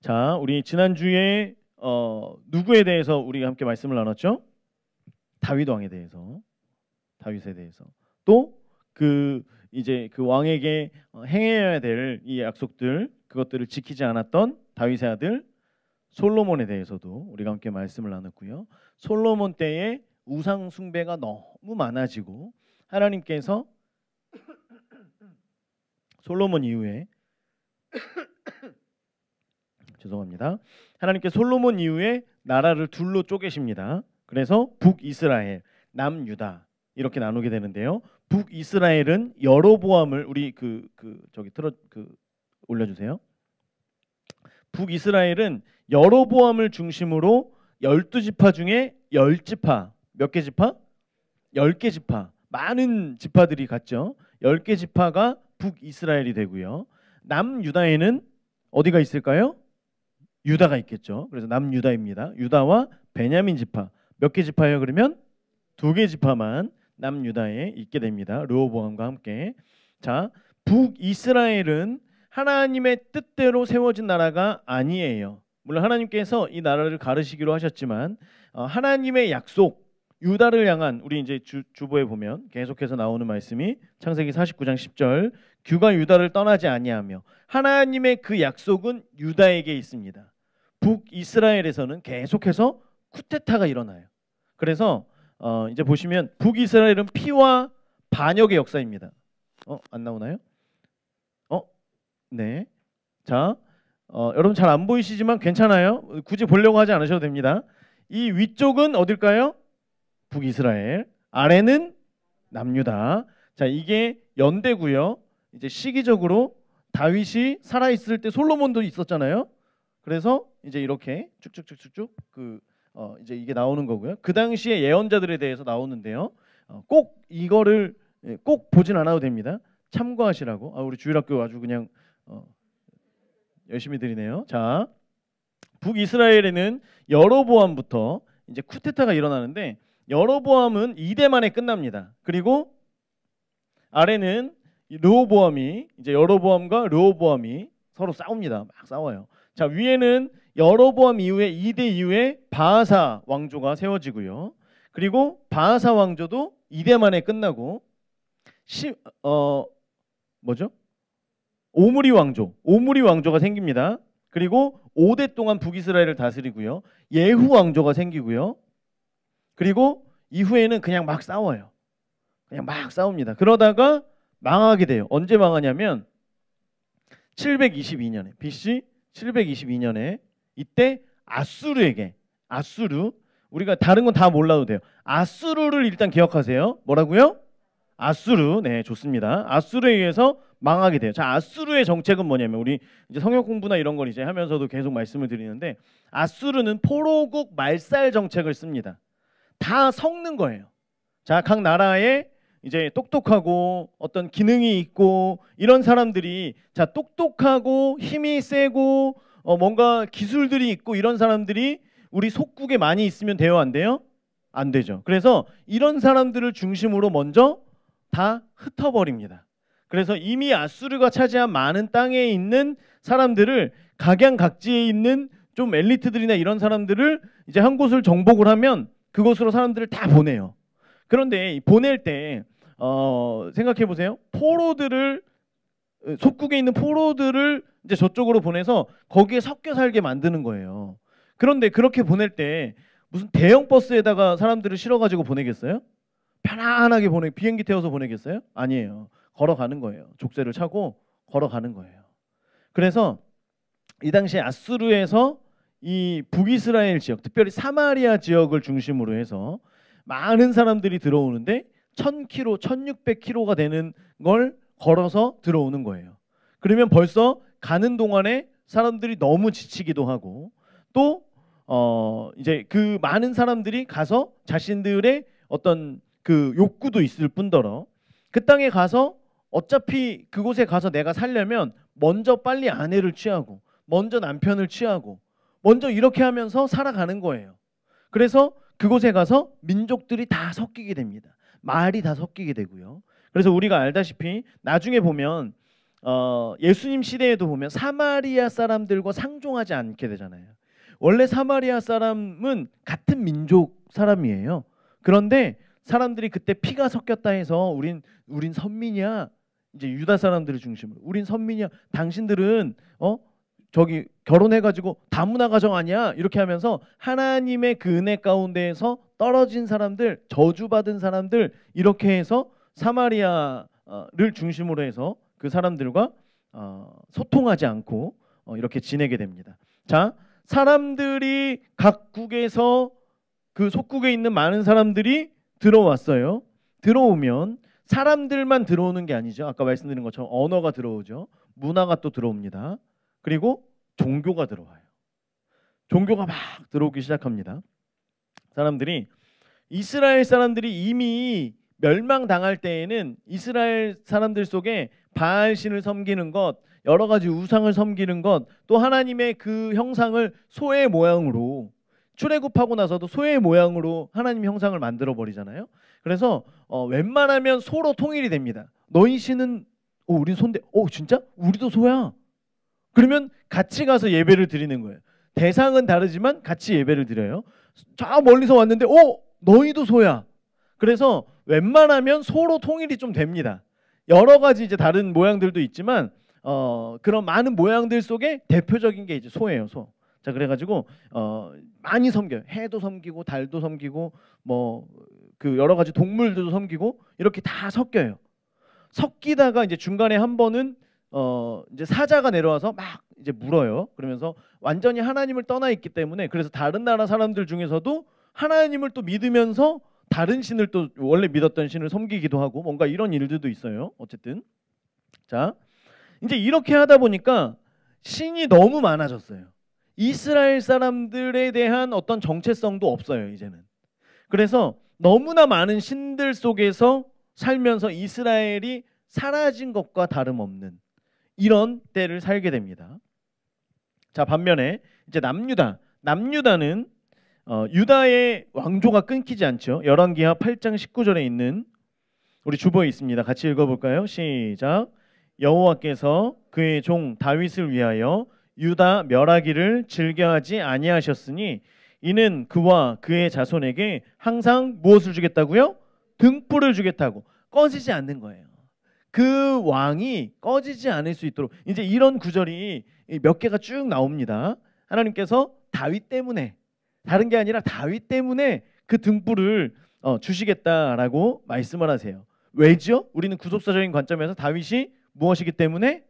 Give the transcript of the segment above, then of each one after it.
자, 우리 지난주에 누구에 대해서 우리가 함께 말씀을 나눴죠? 다윗 왕에 대해서, 다윗에 대해서. 또 그 이제 그 왕에게 행해야 될 이 약속들, 그것들을 지키지 않았던 다윗의 아들 솔로몬에 대해서도 우리가 함께 말씀을 나눴고요. 솔로몬 때에 우상 숭배가 너무 많아지고 하나님께서 솔로몬 이후에 죄송합니다. 하나님께 솔로몬 이후에 나라를 둘로 쪼개십니다. 그래서 북이스라엘, 남유다 이렇게 나누게 되는데요. 북이스라엘은 여로보암을 우리 저기 올려주세요. 북이스라엘은 여로보암을 중심으로 12지파 중에 10지파, 몇 개 지파? 10개 지파, 많은 지파들이 갔죠. 10개 지파가 북이스라엘이 되고요. 남유다에는 어디가 있을까요? 유다가 있겠죠. 그래서 남유다입니다. 유다와 베냐민 지파, 몇 개 지파예요? 그러면 2개 지파만 남유다에 있게 됩니다. 르호보암과 함께. 자, 북이스라엘은 하나님의 뜻대로 세워진 나라가 아니에요. 물론 하나님께서 이 나라를 가르시기로 하셨지만 하나님의 약속, 유다를 향한, 우리 이제 주보에 보면 계속해서 나오는 말씀이 창세기 49장 10절, 규가 유다를 떠나지 아니하며, 하나님의 그 약속은 유다에게 있습니다. 북이스라엘에서는 계속해서 쿠데타가 일어나요. 그래서 이제 보시면 북이스라엘은 피와 반역의 역사입니다. 안 나오나요? 네. 자, 여러분 잘 안 보이시지만 괜찮아요. 굳이 보려고 하지 않으셔도 됩니다. 이 위쪽은 어딜까요? 북이스라엘. 아래는 남유다. 자, 이게 연대고요. 이제 시기적으로 다윗이 살아 있을 때 솔로몬도 있었잖아요. 그래서 이제 이렇게 쭉쭉쭉쭉 이제 이게 나오는 거고요. 그 당시에 예언자들에 대해서 나오는데요. 꼭 이거를 꼭 보진 않아도 됩니다. 참고하시라고. 우리 주일학교 아주 그냥 열심히 드리네요. 자, 북이스라엘에는 여로보암부터 이제 쿠데타가 일어나는데, 여로보암은 2대 만에 끝납니다. 그리고 아래는 르호보암이, 이제 여로보암과 르호보암이 서로 싸웁니다. 막 싸워요. 자, 위에는 여로보암 이후에 2대 이후에 바하사 왕조가 세워지고요. 그리고 바하사 왕조도 2대 만에 끝나고 오므리 왕조가 생깁니다. 그리고 5대 동안 북이스라엘을 다스리고요. 예후 왕조가 생기고요. 그리고 이후에는 그냥 막 싸워요. 그냥 막 싸웁니다. 그러다가 망하게 돼요. 언제 망하냐면 722년에, BC 722년에 이때 아수르, 우리가 다른 건 다 몰라도 돼요. 아수르를 일단 기억하세요. 뭐라고요? 아수르. 네, 좋습니다. 아수르에 의해서 망하게 돼요. 자, 아수르의 정책은 뭐냐면, 우리 이제 성역 공부나 이런 걸 이제 하면서도 계속 말씀을 드리는데, 아수르는 포로국 말살 정책을 씁니다. 다 섞는 거예요. 자, 각 나라에 이제 똑똑하고 어떤 기능이 있고 이런 사람들이, 자, 똑똑하고 힘이 세고 뭔가 기술들이 있고 이런 사람들이 우리 속국에 많이 있으면 돼요, 안 돼요? 안 되죠. 그래서 이런 사람들을 중심으로 먼저 다 흩어버립니다. 그래서 이미 아수르가 차지한 많은 땅에 있는 사람들을, 각양각지에 있는 좀 엘리트들이나 이런 사람들을 이제 한 곳을 정복을 하면 그곳으로 사람들을 다 보내요. 그런데 보낼 때 생각해 보세요. 속국에 있는 포로들을 이제 저쪽으로 보내서 거기에 섞여 살게 만드는 거예요. 그런데 그렇게 보낼 때 무슨 대형 버스에다가 사람들을 실어가지고 보내겠어요? 편안하게 비행기 태워서 보내겠어요? 아니에요. 걸어가는 거예요. 족쇄를 차고 걸어가는 거예요. 그래서 이 당시에 아수르에서 이 북이스라엘 지역, 특별히 사마리아 지역을 중심으로 해서 많은 사람들이 들어오는데 1000km, 1600km가 되는 걸 걸어서 들어오는 거예요. 그러면 벌써 가는 동안에 사람들이 너무 지치기도 하고, 또 이제 그 많은 사람들이 가서 자신들의 어떤 그 욕구도 있을 뿐더러 그 땅에 가서 어차피 그곳에 가서 내가 살려면 먼저 빨리 아내를 취하고 먼저 남편을 취하고 먼저 이렇게 하면서 살아가는 거예요. 그래서 그곳에 가서 민족들이 다 섞이게 됩니다. 말이 다 섞이게 되고요. 그래서 우리가 알다시피 나중에 보면 예수님 시대에도 보면 사마리아 사람들과 상종하지 않게 되잖아요. 원래 사마리아 사람은 같은 민족 사람이에요. 그런데 사람들이 그때 피가 섞였다 해서 우린 선민이야. 이제 유다 사람들을 중심으로 우린 선민이야. 당신들은 저기 결혼해가지고 다문화 가정 아니야. 이렇게 하면서 하나님의 그 은혜 가운데에서 떨어진 사람들, 저주받은 사람들 이렇게 해서 사마리아를 중심으로 해서 그 사람들과 소통하지 않고 이렇게 지내게 됩니다. 자, 사람들이 각국에서 그 속국에 있는 많은 사람들이 들어왔어요. 들어오면 사람들만 들어오는 게 아니죠. 아까 말씀드린 것처럼 언어가 들어오죠. 문화가 또 들어옵니다. 그리고 종교가 들어와요. 종교가 막 들어오기 시작합니다. 사람들이 이스라엘 사람들이 이미 멸망당할 때에는 이스라엘 사람들 속에 바알신을 섬기는 것, 여러 가지 우상을 섬기는 것, 또 하나님의 그 형상을 소의 모양으로 출애굽하고 나서도 소의 모양으로 하나님 형상을 만들어 버리잖아요. 그래서 웬만하면 소로 통일이 됩니다. 너희 신은 우리 소인데 진짜? 우리도 소야. 그러면 같이 가서 예배를 드리는 거예요. 대상은 다르지만 같이 예배를 드려요. 저 멀리서 왔는데 너희도 소야. 그래서 웬만하면 소로 통일이 좀 됩니다. 여러 가지 이제 다른 모양들도 있지만 그런 많은 모양들 속에 대표적인 게 이제 소예요, 소. 자, 그래가지고 많이 섬겨요. 해도 섬기고 달도 섬기고 뭐 그 여러 가지 동물들도 섬기고 이렇게 다 섞여요. 섞이다가 이제 중간에 한 번은 이제 사자가 내려와서 막 이제 물어요. 그러면서 완전히 하나님을 떠나 있기 때문에 그래서 다른 나라 사람들 중에서도 하나님을 또 믿으면서 다른 신을 또 원래 믿었던 신을 섬기기도 하고 뭔가 이런 일들도 있어요. 어쨌든 자, 이제 이렇게 하다 보니까 신이 너무 많아졌어요. 이스라엘 사람들에 대한 어떤 정체성도 없어요, 이제는. 그래서 너무나 많은 신들 속에서 살면서 이스라엘이 사라진 것과 다름없는 이런 때를 살게 됩니다. 자, 반면에 이제 남유다는 유다의 왕조가 끊기지 않죠. 열왕기하 8장 19절에 있는 우리 주보에 있습니다. 같이 읽어볼까요? 시작. 여호와께서 그의 종 다윗을 위하여 유다 멸하기를 즐겨하지 아니하셨으니 이는 그와 그의 자손에게 항상 무엇을 주겠다고요? 등불을 주겠다고. 꺼지지 않는 거예요. 그 왕이 꺼지지 않을 수 있도록 이제 이런 구절이 몇 개가 쭉 나옵니다. 하나님께서 다윗 때문에 다른 게 아니라 다윗 때문에 그 등불을 주시겠다라고 말씀을 하세요. 왜죠? 우리는 구속사적인 관점에서 다윗이 무엇이기 때문에?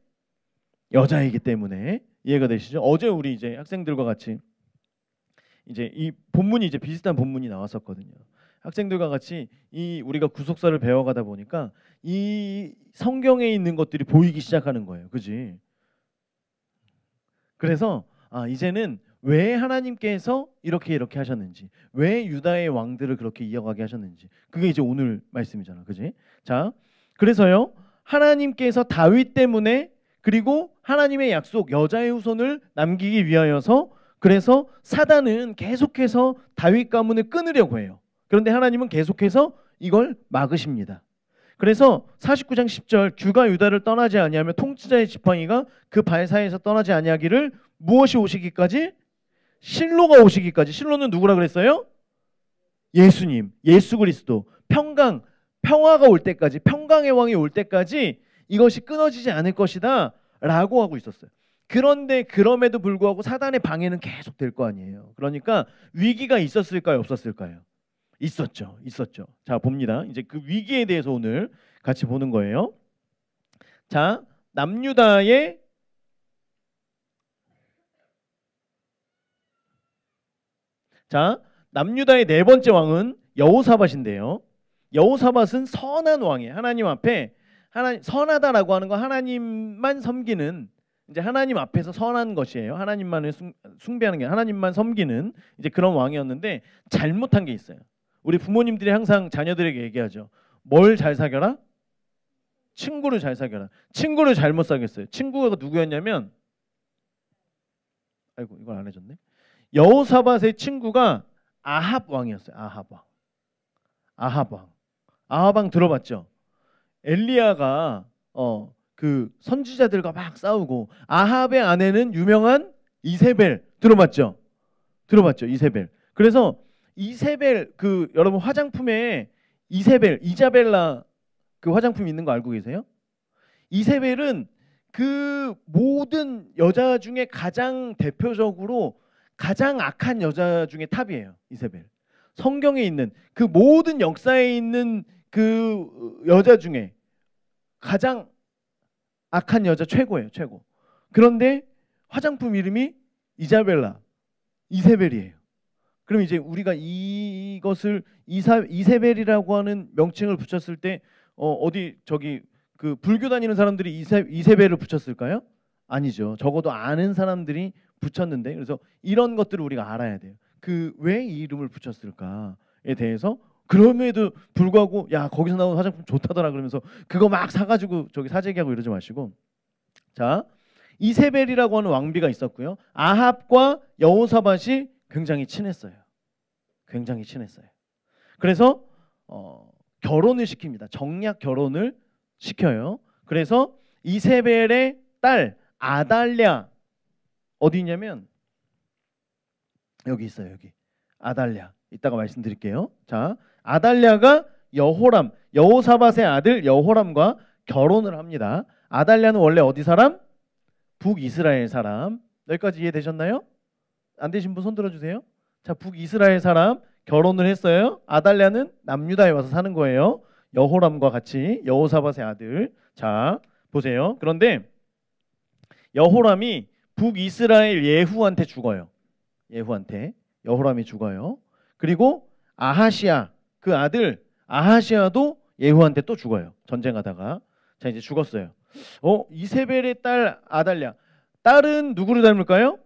여자이기 때문에. 이해가 되시죠? 어제 우리 이제 학생들과 같이 이제 이 본문이 이제 비슷한 본문이 나왔었거든요. 학생들과 같이 이 우리가 구속사를 배워가다 보니까 이 성경에 있는 것들이 보이기 시작하는 거예요. 그지? 그래서 이제는 왜 하나님께서 이렇게 하셨는지, 왜 유다의 왕들을 그렇게 이어가게 하셨는지, 그게 이제 오늘 말씀이잖아. 그지? 자, 그래서요, 하나님께서 다윗 때문에 그리고 하나님의 약속 여자의 후손을 남기기 위하여서 그래서 사단은 계속해서 다윗 가문을 끊으려고 해요. 그런데 하나님은 계속해서 이걸 막으십니다. 그래서 49장 10절 주가 유다를 떠나지 아니하며 통치자의 지팡이가 그 발사에서 떠나지 아니하기를 무엇이 오시기까지? 실로가 오시기까지. 실로는 누구라 그랬어요? 예수님, 예수 그리스도. 평화가 올 때까지, 평강의 왕이 올 때까지 이것이 끊어지지 않을 것이다 라고 하고 있었어요. 그런데 그럼에도 불구하고 사단의 방해는 계속 될 거 아니에요. 그러니까 위기가 있었을까요? 없었을까요? 있었죠. 자, 봅니다. 이제 그 위기에 대해서 오늘 같이 보는 거예요. 자, 남유다의 네 번째 왕은 여호사밧인데요. 여호사밧은 선한 왕이에요. 하나님 앞에 선하다라고 하는 건 하나님만 섬기는 이제 하나님 앞에서 선한 것이에요. 하나님만을 숭배하는 게 하나님만 섬기는 이제 그런 왕이었는데 잘못한 게 있어요. 우리 부모님들이 항상 자녀들에게 얘기하죠. 뭘 잘 사겨라? 친구를 잘 사겨라. 친구를 잘못 사귀었어요. 친구가 누구였냐면 아이고 이걸 안 해줬네. 여호사밧의 친구가 아합 왕이었어요. 아합 왕 들어봤죠? 엘리야가 그 선지자들과 막 싸우고 아합의 아내는 유명한 이세벨 들어봤죠? 들어봤죠? 이세벨. 그래서 이세벨 그 여러분 화장품에 이세벨 이자벨라 그 화장품 있는 거 알고 계세요? 이세벨은 그 모든 여자 중에 가장 대표적으로 가장 악한 여자 중에 탑이에요. 이세벨. 성경에 있는 그 모든 역사에 있는 그 여자 중에 가장 악한 여자 최고예요. 최고. 그런데 화장품 이름이 이자벨라, 이세벨이에요. 그럼 이제 우리가 이것을 이세벨이라고 하는 명칭을 붙였을 때 어디 저기 그 불교 다니는 사람들이 이세벨을 붙였을까요? 아니죠. 적어도 아는 사람들이 붙였는데 그래서 이런 것들을 우리가 알아야 돼요. 그 왜 이 이름을 붙였을까에 대해서 그럼에도 불구하고 야 거기서 나온 화장품 좋다더라 그러면서 그거 막 사가지고 저기 사재기하고 이러지 마시고 자 이세벨이라고 하는 왕비가 있었고요. 아합과 여호사밧이 굉장히 친했어요. 굉장히 친했어요. 그래서 결혼을 시킵니다. 정략 결혼을 시켜요. 그래서 이세벨의 딸 아달랴 어디 있냐면 여기 있어요. 여기 아달랴 이따가 말씀드릴게요. 자 아달랴가 여호사밧의 아들 여호람과 결혼을 합니다. 아달랴는 원래 어디 사람? 북이스라엘 사람. 여기까지 이해되셨나요? 안 되신 분 손 들어주세요. 자 북이스라엘 사람 결혼을 했어요. 아달랴는 남유다에 와서 사는 거예요. 여호람과 같이 여호사밧의 아들. 자 보세요. 그런데 여호람이 북이스라엘 예후한테 죽어요. 예후한테 여호람이 죽어요. 그리고 아하시아 그 아들 아하시아도 예후한테 또 죽어요. 전쟁하다가. 자 이제 죽었어요. 이세벨의 딸 아달랴. 딸은 누구를 닮을까요?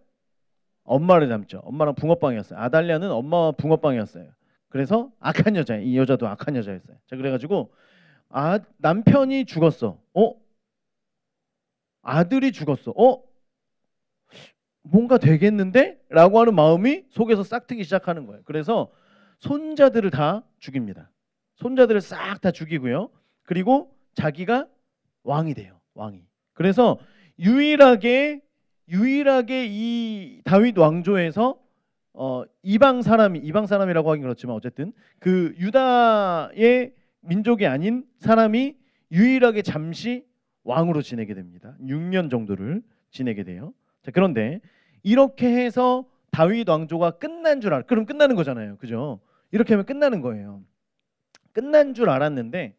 엄마를 닮죠. 엄마랑 붕어빵이었어요. 아달랴는 엄마와 붕어빵이었어요. 그래서 악한 여자예요. 이 여자도 악한 여자였어요. 자 그래가지고 남편이 죽었어. 아들이 죽었어. 뭔가 되겠는데? 라고 하는 마음이 속에서 싹트기 시작하는 거예요. 그래서 손자들을 다 죽입니다. 손자들을 싹 다 죽이고요. 그리고 자기가 왕이 돼요. 왕이. 그래서 유일하게 이 다윗 왕조에서 이방 사람이라고 하긴 그렇지만 어쨌든 그 유다의 민족이 아닌 사람이 유일하게 잠시 왕으로 지내게 됩니다. 6년 정도를 지내게 돼요. 자, 그런데 이렇게 해서 다윗 왕조가 끝난 줄 그럼 끝나는 거잖아요. 그죠? 이렇게 하면 끝나는 거예요. 끝난 줄 알았는데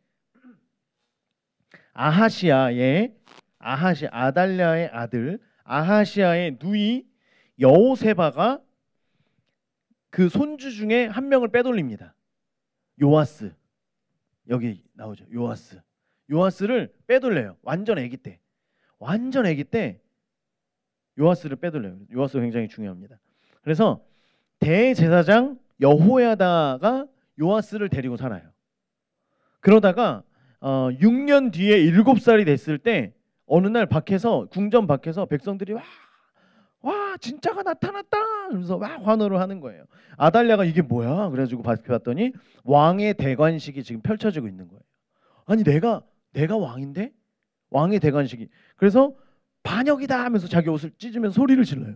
아달랴의 아들 아하시아의 누이 여호세바가 그 손주 중에 한 명을 빼돌립니다. 요아스. 여기 나오죠. 요아스를 빼돌려요. 완전 아기 때 요아스를 빼돌려요. 요아스가 굉장히 중요합니다. 그래서 대제사장 여호야다가 요아스를 데리고 살아요. 그러다가 6년 뒤에 7살이 됐을 때 어느 날 궁전 밖에서 백성들이 와 진짜가 나타났다 그러면서 막 환호를 하는 거예요. 아달랴가 이게 뭐야? 그래가지고 봤더니 왕의 대관식이 지금 펼쳐지고 있는 거예요. 아니 내가 왕인데? 왕의 대관식이. 그래서 반역이다 하면서 자기 옷을 찢으면서 소리를 질러요.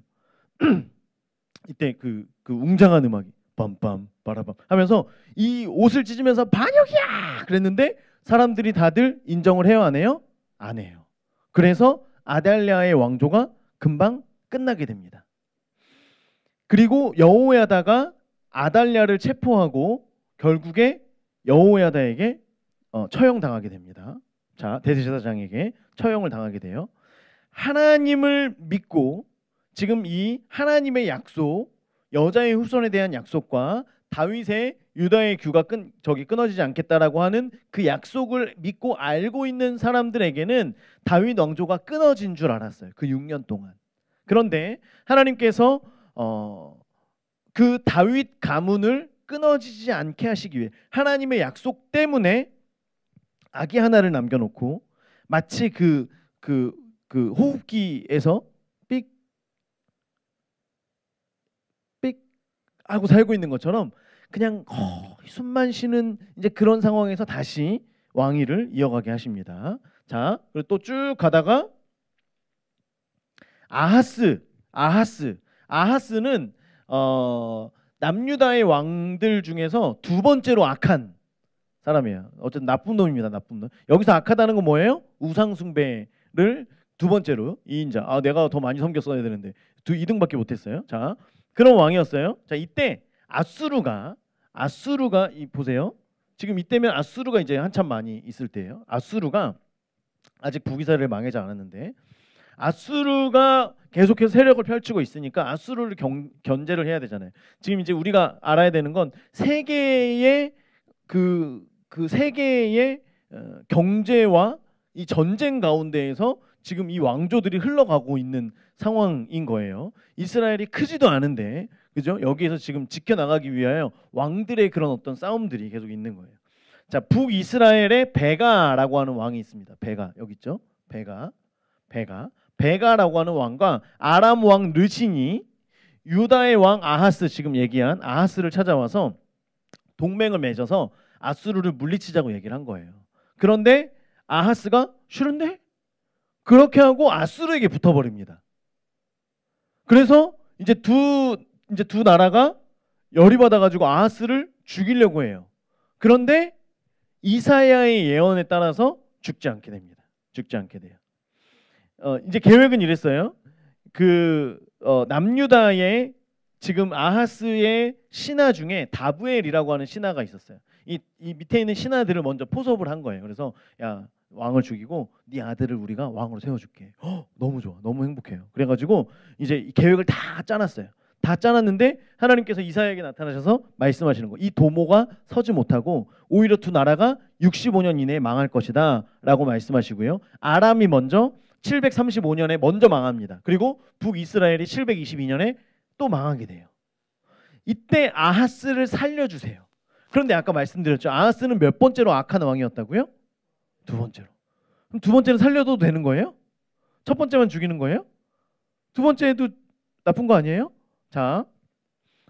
이때 그 웅장한 음악이 빰빰 빠라밤 하면서 이 옷을 찢으면서 반역이야 그랬는데 사람들이 다들 인정을 해요 안 해요? 안 해요. 그래서 아달랴의 왕조가 금방 끝나게 됩니다. 그리고 여호야다가 아달랴를 체포하고 결국에 여호야다에게 처형당하게 됩니다. 자 대제사장에게 처형을 당하게 돼요. 하나님을 믿고 지금 이 하나님의 약속 여자의 후손에 대한 약속과 다윗의 유다의 규가 끊어지지 않겠다라고 하는 그 약속을 믿고 알고 있는 사람들에게는 다윗 왕조가 끊어진 줄 알았어요. 그 6년 동안. 그런데 하나님께서 그 다윗 가문을 끊어지지 않게 하시기 위해 하나님의 약속 때문에 아기 하나를 남겨놓고 마치 그 호흡기에서 삑 하고 살고 있는 것처럼 그냥 숨만 쉬는 이제 그런 상황에서 다시 왕위를 이어가게 하십니다. 자, 그리고 또 쭉 가다가 아하스는 남유다의 왕들 중에서 두 번째로 악한 사람이에요. 어쨌든 나쁜 놈입니다. 나쁜 놈. 여기서 악하다는 건 뭐예요? 우상 숭배를 두 번째로 2인자. 아, 내가 더 많이 섬겼어야 되는데 2등밖에 못했어요. 자, 그런 왕이었어요. 자, 이때 아수르가 보세요. 지금 이때면 아수르가 이제 한참 많이 있을 때예요. 아수르가 아직 북이스라엘을 망하지 않았는데 아수르가 계속해서 세력을 펼치고 있으니까 아수르를 견제를 해야 되잖아요. 지금 이제 우리가 알아야 되는 건 세계의 그 세계의 경제와 이 전쟁 가운데에서 지금 이 왕조들이 흘러가고 있는 상황인 거예요. 이스라엘이 크지도 않은데, 그죠? 여기에서 지금 지켜나가기 위하여 왕들의 그런 어떤 싸움들이 계속 있는 거예요. 자, 북이스라엘에 베가라고 하는 왕이 있습니다. 베가 여기 있죠? 베가라고 하는 왕과 아람 왕 르신이 유다의 왕 아하스, 지금 얘기한 아하스를 찾아와서 동맹을 맺어서 아수르를 물리치자고 얘기를 한 거예요. 그런데 아하스가 싫은데? 그렇게 하고 아수르에게 붙어버립니다. 그래서 이제 두 나라가 열이 받아가지고 아하스를 죽이려고 해요. 그런데 이사야의 예언에 따라서 죽지 않게 됩니다. 죽지 않게 돼요. 이제 계획은 이랬어요. 남유다의 지금 아하스의 신하 중에 다부엘이라고 하는 신하가 있었어요. 이 밑에 있는 신하들을 먼저 포섭을 한 거예요. 그래서 야, 왕을 죽이고 네 아들을 우리가 왕으로 세워줄게. 너무 좋아, 너무 행복해요. 그래가지고 이제 이 계획을 다 짜놨어요. 다 짜놨는데 하나님께서 이사야에게 나타나셔서 말씀하시는 거. 이 도모가 서지 못하고 오히려 두 나라가 65년 이내에 망할 것이다 라고 말씀하시고요. 아람이 먼저 735년에 먼저 망합니다. 그리고 북이스라엘이 722년에 또 망하게 돼요. 이때 아하스를 살려주세요. 그런데 아까 말씀드렸죠. 아하스는 몇 번째로 악한 왕이었다고요? 두 번째로. 그럼 두 번째는 살려도 되는 거예요? 첫 번째만 죽이는 거예요? 두 번째도 나쁜 거 아니에요? 자,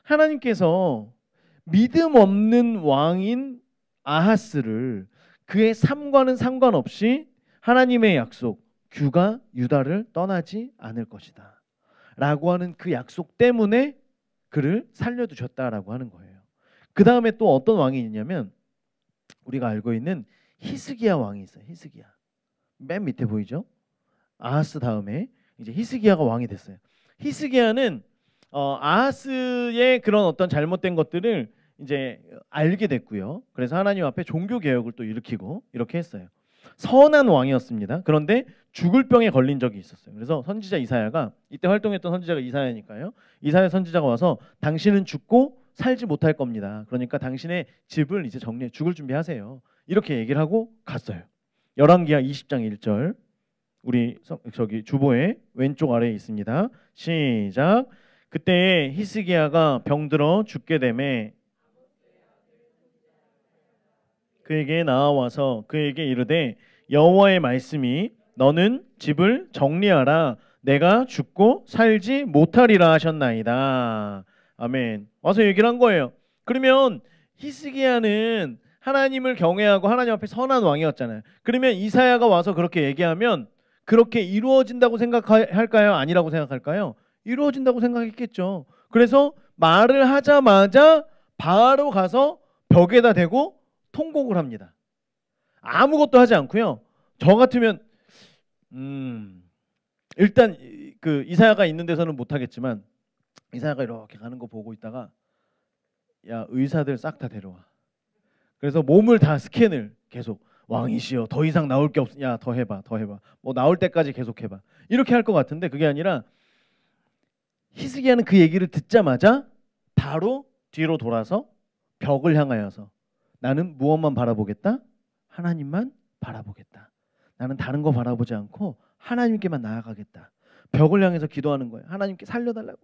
하나님께서 믿음 없는 왕인 아하스를 그의 삶과는 상관없이 하나님의 약속, 규가 유다를 떠나지 않을 것이다 라고 하는 그 약속 때문에 그를 살려두셨다라고 하는 거예요. 그 다음에 또 어떤 왕이 있냐면 우리가 알고 있는 히스기야 왕이 있어요. 히스기야. 맨 밑에 보이죠? 아하스 다음에 이제 히스기야가 왕이 됐어요. 히스기야는 아하스의 그런 어떤 잘못된 것들을 이제 알게 됐고요. 그래서 하나님 앞에 종교 개혁을 또 일으키고 이렇게 했어요. 선한 왕이었습니다. 그런데 죽을 병에 걸린 적이 있었어요. 그래서 선지자 이사야가 이때 활동했던 선지자가 이사야니까요. 이사야 선지자가 와서 당신은 죽고 살지 못할 겁니다. 그러니까 당신의 집을 이제 정리해 죽을 준비하세요. 이렇게 얘기를 하고 갔어요. 열왕기하 20장 1절 우리 저기 주보의 왼쪽 아래에 있습니다. 시작. 그때 히스기야가 병들어 죽게 되매 그에게 나와서 그에게 이르되 여호와의 말씀이 너는 집을 정리하라 내가 죽고 살지 못하리라 하셨나이다. 아멘. 와서 얘기를 한 거예요. 그러면 히스기야는 하나님을 경외하고 하나님 앞에 선한 왕이었잖아요. 그러면 이사야가 와서 그렇게 얘기하면 그렇게 이루어진다고 생각할까요? 아니라고 생각할까요? 이루어진다고 생각했겠죠. 그래서 말을 하자마자 바로 가서 벽에다 대고 통곡을 합니다. 아무것도 하지 않고요. 저 같으면 일단 그 이사야가 있는 데서는 못하겠지만 이사야가 이렇게 가는 거 보고 있다가 야, 의사들 싹 다 데려와. 그래서 몸을 다 스캔을 계속 왕이시여 더 이상 나올 게 없. 야, 더 해봐. 뭐 나올 때까지 계속 해봐. 이렇게 할 것 같은데 그게 아니라 히스기야는 그 얘기를 듣자마자 바로 뒤로 돌아서 벽을 향하여서 나는 무엇만 바라보겠다? 하나님만 바라보겠다. 나는 다른 거 바라보지 않고 하나님께만 나아가겠다. 벽을 향해서 기도하는 거예요. 하나님께 살려달라고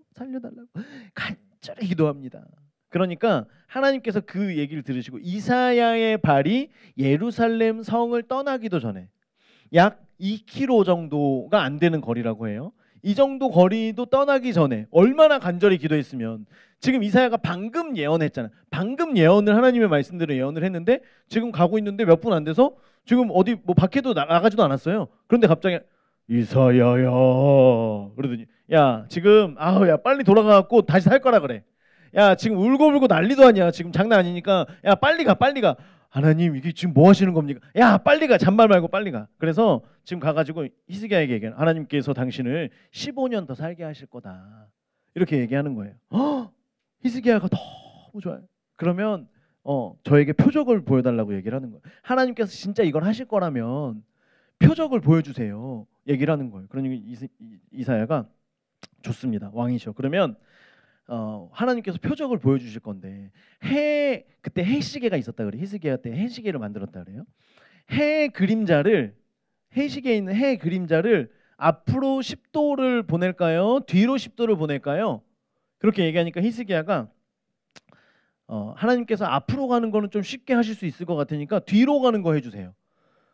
간절히 기도합니다. 그러니까 하나님께서 그 얘기를 들으시고 이사야의 발이 예루살렘 성을 떠나기도 전에 약 2km 정도가 안 되는 거리라고 해요. 이 정도 거리도 떠나기 전에 얼마나 간절히 기도했으면. 지금 이사야가 방금 예언했잖아. 방금 예언을 하나님의 말씀대로 예언을 했는데 지금 가고 있는데 몇 분 안 돼서 지금 어디 뭐 밖에도 나가지도 않았어요. 그런데 갑자기 이사야야 그러더니 야 지금 야 빨리 돌아가갖고 다시 살 거라 그래. 야 지금 울고불고 난리도 아니야. 지금 장난 아니니까 야 빨리 가 빨리 가. 하나님 이게 지금 뭐 하시는 겁니까? 야 빨리 가. 잔말 말고 빨리 가. 그래서 지금 가가지고 히스기야에게 얘기하는, 하나님께서 당신을 15년 더 살게 하실 거다 이렇게 얘기하는 거예요. 히스기야가 너무 좋아요. 그러면 저에게 표적을 보여달라고 얘기를 하는 거예요. 하나님께서 진짜 이걸 하실 거라면 표적을 보여주세요 얘기를 하는 거예요. 그러니 이사야가 좋습니다. 왕이셔. 그러면 하나님께서 표적을 보여주실 건데 그때 해시계가 있었다 그래. 히스기야 때 해시계를 만들었다 그래요. 해시계에 있는 해 그림자를 앞으로 10도를 보낼까요? 뒤로 10도를 보낼까요? 그렇게 얘기하니까 히스기야가 하나님께서 앞으로 가는 거는 좀 쉽게 하실 수 있을 것 같으니까 뒤로 가는 거 해주세요.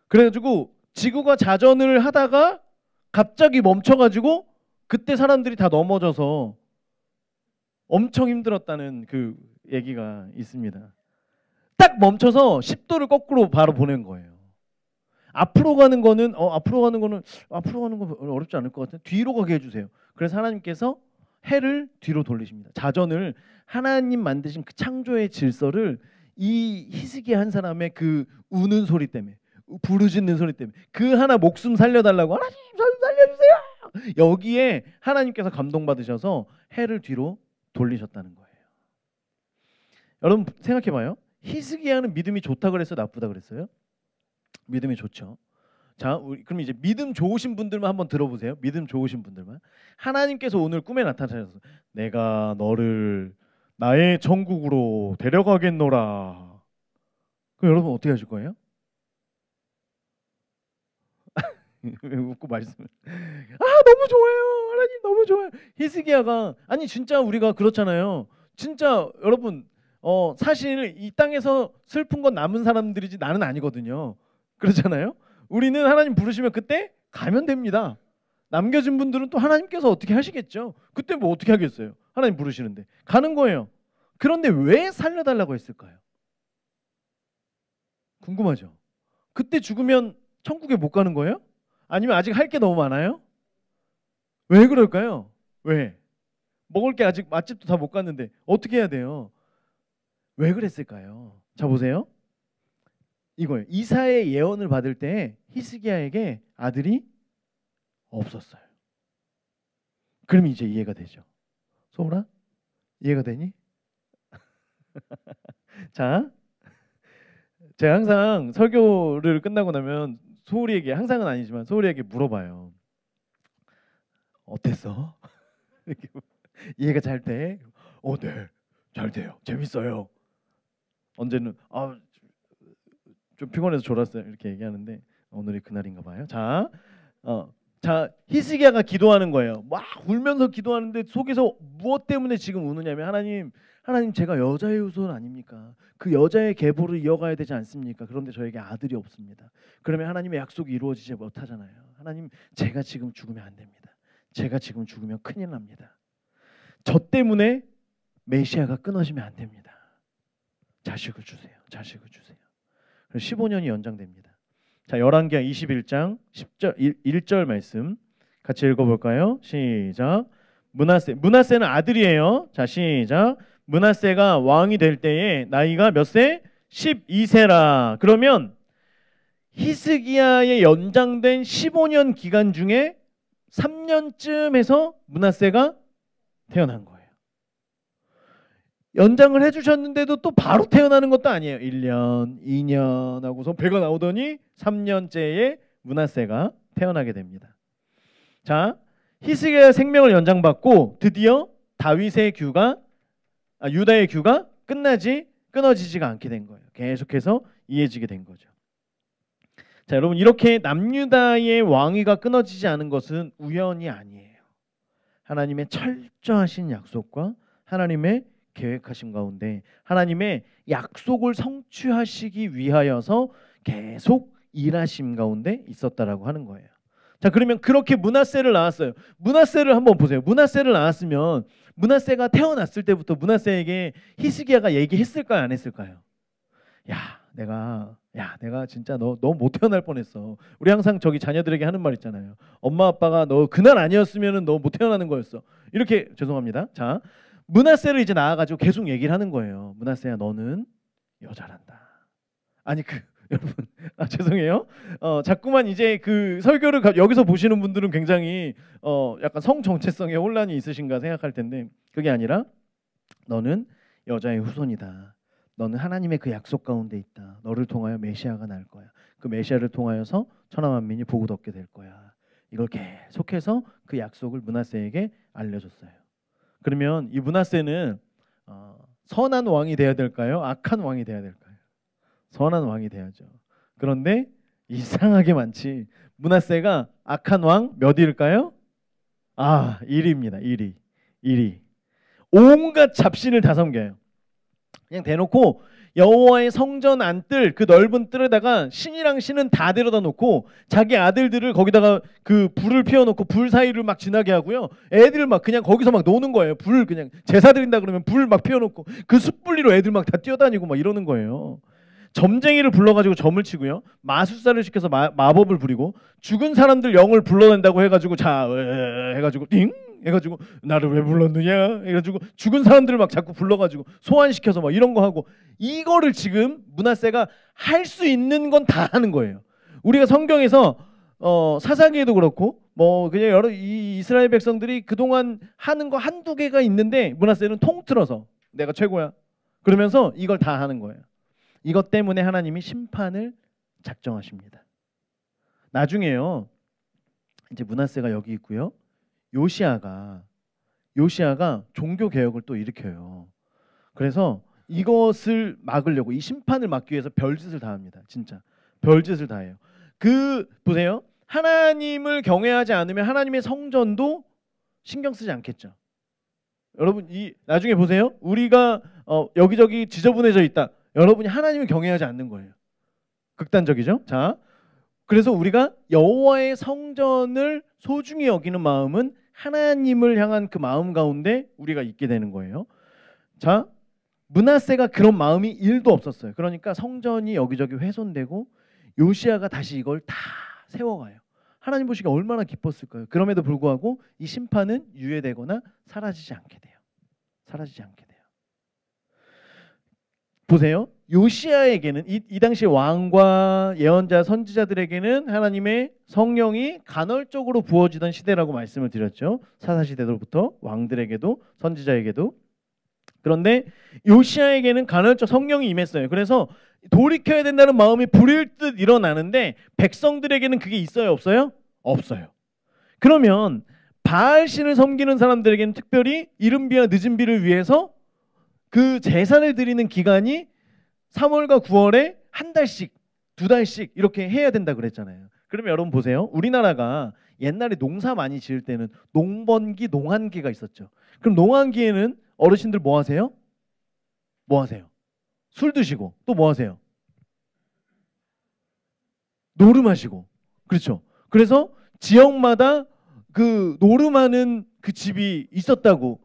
그래가지고 지구가 자전을 하다가 갑자기 멈춰가지고 그때 사람들이 다 넘어져서 엄청 힘들었다는 그 얘기가 있습니다. 딱 멈춰서 10도를 거꾸로 바로 보낸 거예요. 앞으로 가는 거는 어렵지 않을 것 같아요. 뒤로 가게 해주세요. 그래서 하나님께서 해를 뒤로 돌리십니다. 자전을 하나님 만드신 그 창조의 질서를 이 히스기야 한 사람의 그 우는 소리 때문에, 부르짖는 소리 때문에, 그 하나 목숨 살려달라고 하나님 살려주세요. 여기에 하나님께서 감동받으셔서 해를 뒤로 돌리셨다는 거예요. 여러분 생각해봐요. 히스기야는 믿음이 좋다 그랬어요? 나쁘다 그랬어요? 믿음이 좋죠. 자, 그럼 이제 믿음 좋으신 분들만 한번 들어보세요. 믿음 좋으신 분들만. 하나님께서 오늘 꿈에 나타나셔서 내가 너를 나의 천국으로 데려가겠노라. 그럼 여러분 어떻게 하실 거예요? 왜 웃고 말씀? 너무 좋아요. 하나님 너무 좋아요. 히스기야가 아니 진짜 우리가 그렇잖아요. 진짜 여러분 사실 이 땅에서 슬픈 건 남은 사람들이지 나는 아니거든요. 그렇잖아요. 우리는 하나님 부르시면 그때 가면 됩니다. 남겨진 분들은 또 하나님께서 어떻게 하시겠죠. 그때 뭐 어떻게 하겠어요. 하나님 부르시는데 가는 거예요. 그런데 왜 살려달라고 했을까요? 궁금하죠. 그때 죽으면 천국에 못 가는 거예요? 아니면 아직 할 게 너무 많아요? 왜 그럴까요? 왜? 먹을 게 아직 맛집도 다 못 갔는데 어떻게 해야 돼요? 왜 그랬을까요? 자 보세요. 이거예요. 이사의 예언을 받을 때 히스기야에게 아들이 없었어요. 그럼 이제 이해가 되죠. 소울아? 이해가 되니? 자, 제가 항상 설교를 끝나고 나면 소울이에게, 항상은 아니지만 소울이에게 물어봐요. 어땠어? 이렇게 이해가 잘 돼? 네, 잘 돼요. 재밌어요. 언제는 좀 피곤해서 졸았어요. 이렇게 얘기하는데 오늘이 그날인가 봐요. 자, 히스기야가 기도하는 거예요. 막 울면서 기도하는데 속에서 무엇 때문에 지금 우느냐면 하나님 제가 여자의 후손 아닙니까? 그 여자의 계보를 이어가야 되지 않습니까? 그런데 저에게 아들이 없습니다. 그러면 하나님의 약속이 이루어지지 못하잖아요. 하나님 제가 지금 죽으면 안 됩니다. 제가 지금 죽으면 큰일 납니다. 저 때문에 메시아가 끊어지면 안 됩니다. 자식을 주세요. 자식을 주세요. 15년이 연장됩니다. 자, 열왕기하 21장 10절 1절 말씀 같이 읽어볼까요? 시작. 문하세는 아들이에요. 자, 시작. 문하세가 왕이 될 때에 나이가 몇 세? 12세라. 그러면 히스기야의 연장된 15년 기간 중에 3년쯤에서 문하세가 태어난 거예요. 연장을 해주셨는데도 또 바로 태어나는 것도 아니에요. 1년, 2년 하고서 배가 나오더니 3년째에 문하세가 태어나게 됩니다. 자, 히스기야의 생명을 연장받고 드디어 유다의 규가 끊어지지가 않게 된 거예요. 계속해서 이어지게 된 거죠. 자, 여러분 이렇게 남유다의 왕위가 끊어지지 않은 것은 우연이 아니에요. 하나님의 철저하신 약속과 하나님의 계획하신 가운데 하나님의 약속을 성취하시기 위하여서 계속 일하심 가운데 있었다라고 하는 거예요. 자, 그러면 그렇게 므낫세를 낳았어요. 므낫세를 한번 보세요. 므낫세를 낳았으면 므낫세가 태어났을 때부터 므낫세에게 히스기야가 얘기했을까요, 안 했을까요? 내가 진짜 너 못 태어날 뻔했어. 우리 항상 저기 자녀들에게 하는 말 있잖아요. 엄마 아빠가 너 그날 아니었으면은 너 못 태어나는 거였어. 이렇게 죄송합니다. 자, 므낫세를 이제 나와가지고 계속 얘기를 하는 거예요. 므낫세야, 너는 여자란다. 아니 여러분, 죄송해요. 자꾸만 이제 그 설교를 여기서 보시는 분들은 굉장히 약간 성 정체성에 혼란이 있으신가 생각할 텐데, 그게 아니라 너는 여자의 후손이다. 너는 하나님의 그 약속 가운데 있다. 너를 통하여 메시아가 날 거야. 그 메시아를 통하여서 천하 만민이 복을 얻게 될 거야. 이걸 계속해서 그 약속을 므낫세에게 알려줬어요. 그러면 이 므낫세는 선한 왕이 돼야 될까요? 악한 왕이 돼야 될까요? 선한 왕이 돼야죠. 그런데 이상하게 많지. 므낫세가 악한 왕 몇 위일까요? 1위입니다. 1위. 온갖 잡신을 다 섬겨요. 그냥 대놓고 여호와의 성전 안뜰 그 넓은 뜰에다가 신이랑 신은 다 데려다 놓고 자기 아들들을 거기다가 그 불을 피워놓고 불 사이를 막 지나게 하고요. 애들 막 그냥 거기서 막 노는 거예요. 불 그냥 제사 드린다 그러면 불 막 피워놓고 그 숯불리로 애들 막 다 뛰어다니고 막 이러는 거예요. 점쟁이를 불러가지고 점을 치고요. 마술사를 시켜서 마법을 부리고 죽은 사람들 영을 불러낸다고 해가지고 자 해가지고 띵 해가지고 나를 왜 불렀느냐 해가지고 죽은 사람들을 막 자꾸 불러가지고 소환시켜서 막 이런 거 하고, 이거를 지금 므낫세가 할 수 있는 건 다 하는 거예요. 우리가 성경에서 사사기에도 그렇고 뭐 그냥 여러 이 이스라엘 백성들이 그동안 하는 거 한두 개가 있는데 므낫세는 통틀어서 내가 최고야 그러면서 이걸 다 하는 거예요. 이것 때문에 하나님이 심판을 작정하십니다. 나중에요. 이제 므낫세가 여기 있고요. 요시아가 종교 개혁을 또 일으켜요. 그래서 이것을 막으려고, 이 심판을 막기 위해서 별짓을 다 합니다. 진짜 별짓을 다 해요. 보세요. 하나님을 경외하지 않으면 하나님의 성전도 신경 쓰지 않겠죠. 여러분 나중에 보세요. 우리가 여기저기 지저분해져 있다. 여러분이 하나님을 경외하지 않는 거예요. 극단적이죠. 자, 그래서 우리가 여호와의 성전을 소중히 여기는 마음은 하나님을 향한 그 마음 가운데 우리가 있게 되는 거예요. 자, 므낫세가 그런 마음이 1도 없었어요. 그러니까 성전이 여기저기 훼손되고 요시아가 다시 이걸 다 세워가요. 하나님 보시기에 얼마나 기뻤을까요? 그럼에도 불구하고 이 심판은 유예되거나 사라지지 않게 돼요. 보세요. 요시아에게는 이 당시 왕과 예언자 선지자들에게는 하나님의 성령이 간헐적으로 부어지던 시대라고 말씀을 드렸죠. 사사시대로부터 왕들에게도 선지자에게도. 그런데 요시아에게는 간헐적 성령이 임했어요. 그래서 돌이켜야 된다는 마음이 불일 듯 일어나는데 백성들에게는 그게 있어요, 없어요? 없어요. 그러면 바알신을 섬기는 사람들에게는 특별히 이른 비와 늦은 비를 위해서 그 제사를 드리는 기간이 3월과 9월에 한 달씩, 2달씩 이렇게 해야 된다 그랬잖아요. 그러면 여러분 보세요. 우리나라가 옛날에 농사 많이 지을 때는 농번기, 농한기가 있었죠. 그럼 농한기에는 어르신들 뭐 하세요? 술 드시고 또 뭐 하세요? 노름하시고. 그렇죠. 그래서 지역마다 그 노름하는 그 집이 있었다고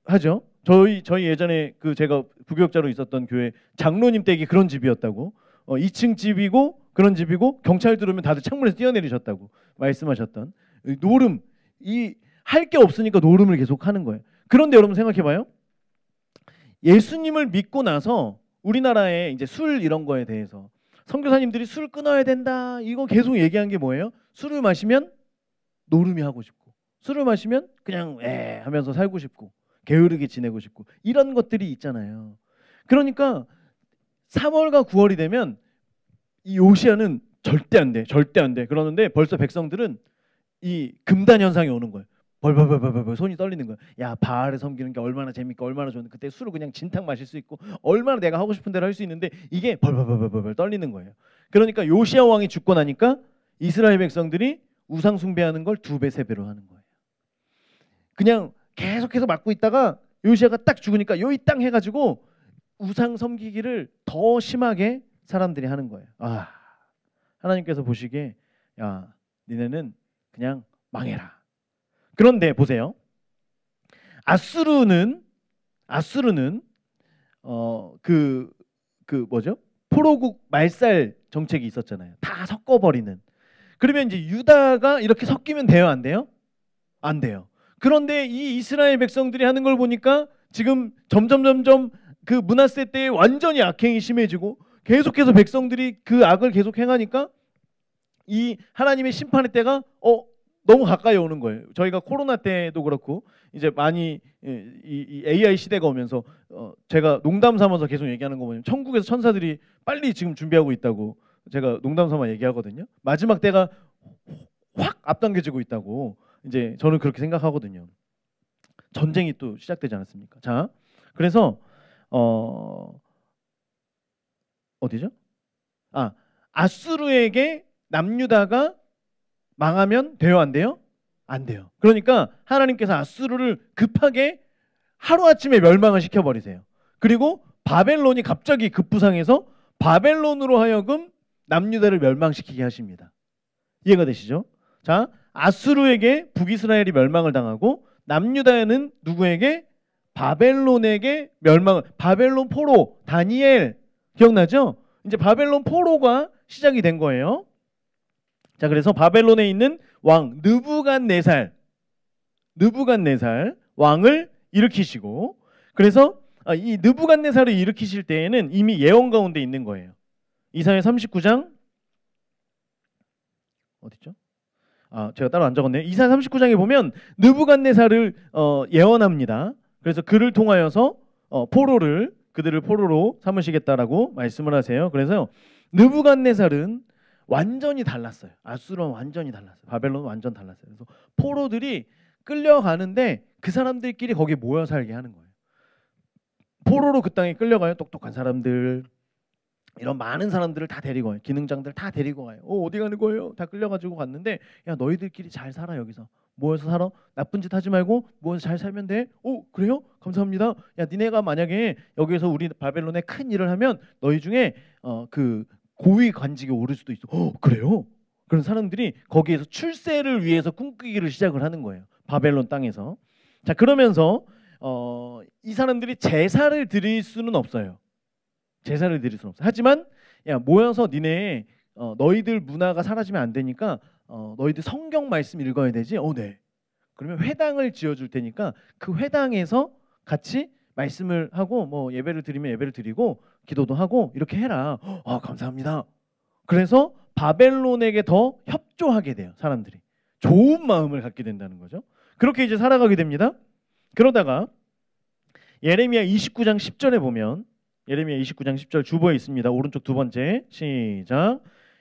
하죠. 저희 예전에 제가 부교육자로 있었던 교회 장로님 댁이 그런 집이었다고. 2층 집이고 그런 집이고 경찰 들어오면 다들 창문에서 뛰어내리셨다고 말씀하셨던 노름. 할 게 없으니까 노름을 계속 하는 거예요. 그런데 여러분 생각해봐요. 예수님을 믿고 나서 우리나라에 이제 술 이런 거에 대해서 선교사님들이 술 끊어야 된다 이거 계속 얘기한 게 뭐예요? 술을 마시면 노름이 하고 싶고, 술을 마시면 그냥 하면서 살고 싶고, 게으르게 지내고 싶고, 이런 것들이 있잖아요. 그러니까 3월과 9월이 되면 이 요시아는 절대 안 돼 그러는데 벌써 백성들은 이 금단 현상이 오는 거예요. 벌벌벌벌 손이 떨리는 거예요. 야, 바알을 섬기는 게 얼마나 재밌고 얼마나 좋은데, 그때 술을 그냥 진탕 마실 수 있고 얼마나 내가 하고 싶은 대로 할 수 있는데 이게 벌벌벌벌 떨리는 거예요. 그러니까 요시아 왕이 죽고 나니까 이스라엘 백성들이 우상 숭배하는 걸 2배, 3배로 하는 거예요. 그냥 계속해서 맡고 있다가 요시아가 딱 죽으니까 요 이 땅 해가지고 우상 섬기기를 더 심하게 사람들이 하는 거예요. 하나님께서 보시기에 야, 니네는 그냥 망해라. 그런데 보세요. 아수르는 뭐죠? 포로국 말살 정책이 있었잖아요. 다 섞어버리는. 그러면 이제 유다가 이렇게 섞이면 돼요, 안 돼요? 안 돼요. 그런데 이 이스라엘 백성들이 하는 걸 보니까 지금 점점 그 므낫세 때에 완전히 악행이 심해지고 계속해서 백성들이 그 악을 계속 행하니까 이 하나님의 심판의 때가 너무 가까이 오는 거예요. 저희가 코로나 때도 그렇고 이제 많이 이 AI 시대가 오면서 제가 농담 삼아서 계속 얘기하는 거 보면 천국에서 천사들이 빨리 지금 준비하고 있다고 제가 농담 삼아 얘기하거든요. 마지막 때가 확 앞당겨지고 있다고 이제 저는 그렇게 생각하거든요. 전쟁이 또 시작되지 않았습니까? 자, 그래서 어디죠? 아수르에게 남유다가 망하면 돼요, 안 돼요? 안 돼요. 그러니까 하나님께서 아수르를 급하게 하루아침에 멸망을 시켜버리세요. 그리고 바벨론이 갑자기 급부상해서 바벨론으로 하여금 남유다를 멸망시키게 하십니다. 이해가 되시죠? 자, 아수르에게 북이스라엘이 멸망을 당하고 남유다는 누구에게? 바벨론에게 멸망을. 바벨론 포로 다니엘 기억나죠? 이제 바벨론 포로가 시작이 된 거예요. 자, 그래서 바벨론에 있는 왕 느부갓네살 왕을 일으키시고, 그래서 이 느부갓네살을 일으키실 때에는 이미 예언 가운데 있는 거예요. 이사야 39장 어디죠? 제가 따로 안 적었네요. 이사야 39장에 보면 느부갓네살을 예언합니다. 그래서 그를 통하여서 그들을 포로로 삼으시겠다라고 말씀을 하세요. 그래서 느부갓네살은 완전히 달랐어요. 아수르는 완전히 달랐어요. 바벨론은 완전 달랐어요. 그래서 포로들이 끌려가는데 그 사람들끼리 거기에 모여 살게 하는 거예요. 포로로 그 땅에 끌려가요. 똑똑한 사람들, 이런 많은 사람들을 다 데리고 와요. 기능장들 다 데리고 가요. 어디 가는 거예요? 다 끌려가지고 갔는데, 야, 너희들끼리 잘 살아. 여기서 모여서 살아. 나쁜 짓 하지 말고 모여서 잘 살면 돼. 그래요? 감사합니다. 야, 니네가 만약에 여기서 우리 바벨론에 큰 일을 하면 너희 중에 그 고위 관직에 오를 수도 있어. 그래요? 그런 사람들이 거기에서 출세를 위해서 꿈꾸기를 시작을 하는 거예요. 바벨론 땅에서. 자, 그러면서 이 사람들이 제사를 드릴 수는 없어요. 제사를 드릴 수는 없어요. 하지만 야, 모여서 니네 너희들 문화가 사라지면 안 되니까 너희들 성경 말씀 읽어야 되지. 네. 그러면 회당을 지어줄 테니까 그 회당에서 같이 말씀을 하고 뭐 예배를 드리면 예배를 드리고 기도도 하고 이렇게 해라. 감사합니다. 그래서 바벨론에게 더 협조하게 돼요. 사람들이 좋은 마음을 갖게 된다는 거죠. 그렇게 이제 살아가게 됩니다. 그러다가 예레미야 29장 10절에 보면, 예레미야 29장 10절 주보에 있습니다. 오른쪽 두 번째, 시작.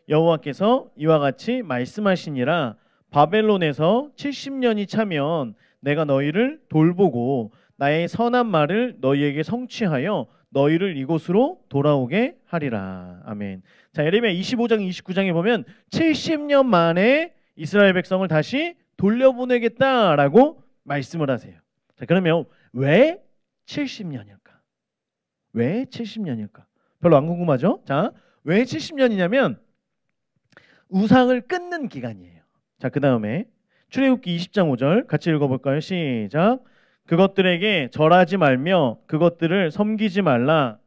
여호와께서 이와 같이 말씀하시니라. 바벨론에서 70년이 차면 내가 너희를 돌보고 나의 선한 말을 너희에게 성취하여 너희를 이곳으로 돌아오게 하리라. 아멘. 자, 예레미야 25장 29장에 보면 70년 만에 이스라엘 백성을 다시 돌려보내겠다라고 말씀을 하세요. 자, 그러면 왜 70년일까? 왜 70년일까? 별로 안 궁금하죠? 자, 왜 70년이냐면 우상을 끊는 기간이에요. 자, 그 다음에 출애굽기 20장 5절 같이 읽어볼까요? 시작. 그것들에게 절하지 말며 그것들을 섬기지 말라.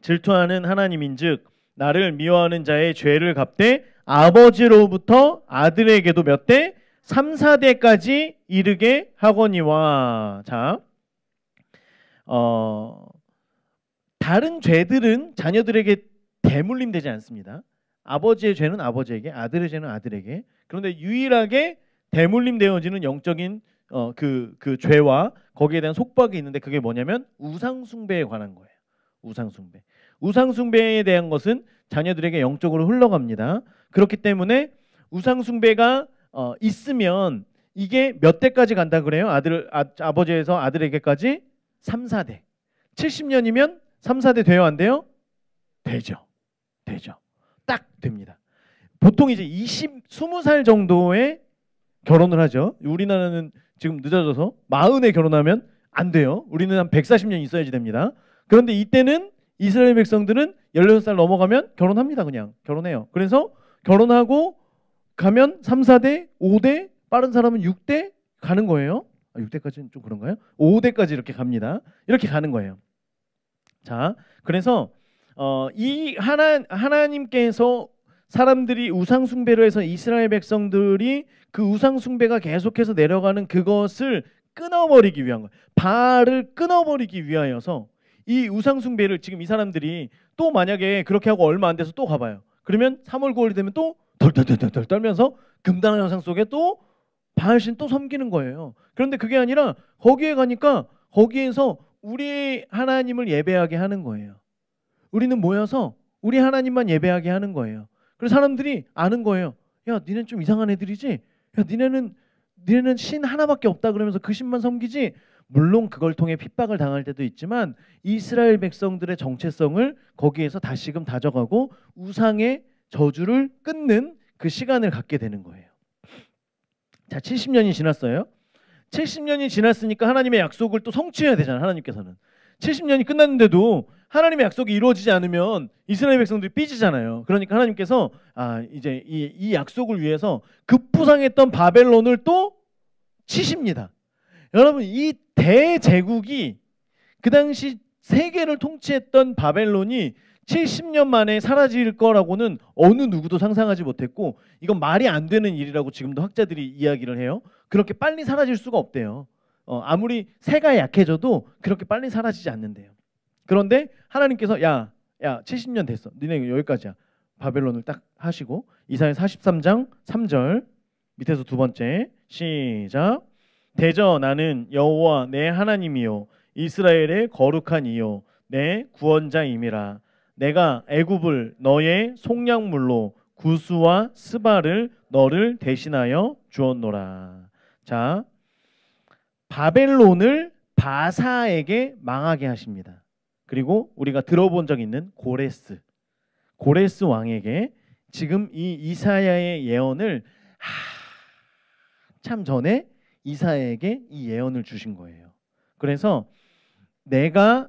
질투하는 하나님인즉 나를 미워하는 자의 죄를 갚되 아버지로부터 아들에게도 몇 대? 3, 4대까지 이르게 하거니와. 자, 다른 죄들은 자녀들에게 대물림되지 않습니다. 아버지의 죄는 아버지에게, 아들의 죄는 아들에게. 그런데 유일하게 대물림되어지는 영적인 그 죄와 거기에 대한 속박이 있는데, 그게 뭐냐면 우상숭배에 관한 거예요. 우상숭배. 우상숭배에 대한 것은 자녀들에게 영적으로 흘러갑니다. 그렇기 때문에 우상숭배가 있으면 이게 몇 대까지 간다 그래요? 아버지에서 아들에게까지 3, 4대. 70년이면 3, 4대 돼요, 안 돼요? 되죠. 딱 됩니다. 보통 이제 20살 정도에 결혼을 하죠. 우리나라는 지금 늦어져서 40에 결혼하면 안 돼요. 우리는 한 140년 있어야지 됩니다. 그런데 이때는 이스라엘 백성들은 16살 넘어가면 결혼합니다. 그냥 결혼해요. 그래서 결혼하고 가면 3, 4대, 5대, 빠른 사람은 6대 가는 거예요. 6대까지는 좀 그런가요? 5대까지 이렇게 갑니다. 이렇게 가는 거예요. 자, 그래서 이 하나님께서 사람들이 우상 숭배로 해서 이스라엘 백성들이 그 우상 숭배가 계속해서 내려가는 그것을 끊어버리기 위한 거예요. 바알을 끊어버리기 위하여서 이 우상 숭배를 지금 이 사람들이 또 만약에 그렇게 하고 얼마 안 돼서 또 가봐요. 그러면 3월 9월이 되면 또 덜덜덜덜 떨면서 금당 형상 속에 또 바알신 또 섬기는 거예요. 그런데 그게 아니라 거기에 가니까 거기에서 우리 하나님을 예배하게 하는 거예요. 우리는 모여서 우리 하나님만 예배하게 하는 거예요. 그래서 사람들이 아는 거예요. 야, 니는 좀 이상한 애들이지? 야, 니네는 신 하나밖에 없다 그러면서 그 신만 섬기지? 물론 그걸 통해 핍박을 당할 때도 있지만 이스라엘 백성들의 정체성을 거기에서 다시금 다져가고 우상의 저주를 끊는 그 시간을 갖게 되는 거예요. 자, 70년이 지났어요. 70년이 지났으니까 하나님의 약속을 또 성취해야 되잖아요. 하나님께서는 70년이 끝났는데도 하나님의 약속이 이루어지지 않으면 이스라엘 백성들이 삐지잖아요. 그러니까 하나님께서 이제 이 약속을 위해서 급부상했던 바벨론을 또 치십니다. 여러분, 이 대제국이 그 당시 세계를 통치했던 바벨론이 70년 만에 사라질 거라고는 어느 누구도 상상하지 못했고 이건 말이 안 되는 일이라고 지금도 학자들이 이야기를 해요. 그렇게 빨리 사라질 수가 없대요. 아무리 새가 약해져도 그렇게 빨리 사라지지 않는데요. 그런데 하나님께서 야 70년 됐어. 니네 여기까지야. 바벨론을 딱 하시고 이사야 43장 3절 밑에서 두 번째 시작. 대저 나는 여호와 내 하나님이요 이스라엘의 거룩한 이요 내 구원자임이라. 내가 애굽을 너의 속량물로 구스와 스바를 너를 대신하여 주었노라. 자, 바벨론을 바사에게 망하게 하십니다. 그리고 우리가 들어본 적 있는 고레스 왕에게 지금 이 이사야의 예언을 참 전에 이사야에게 이 예언을 주신 거예요. 그래서 내가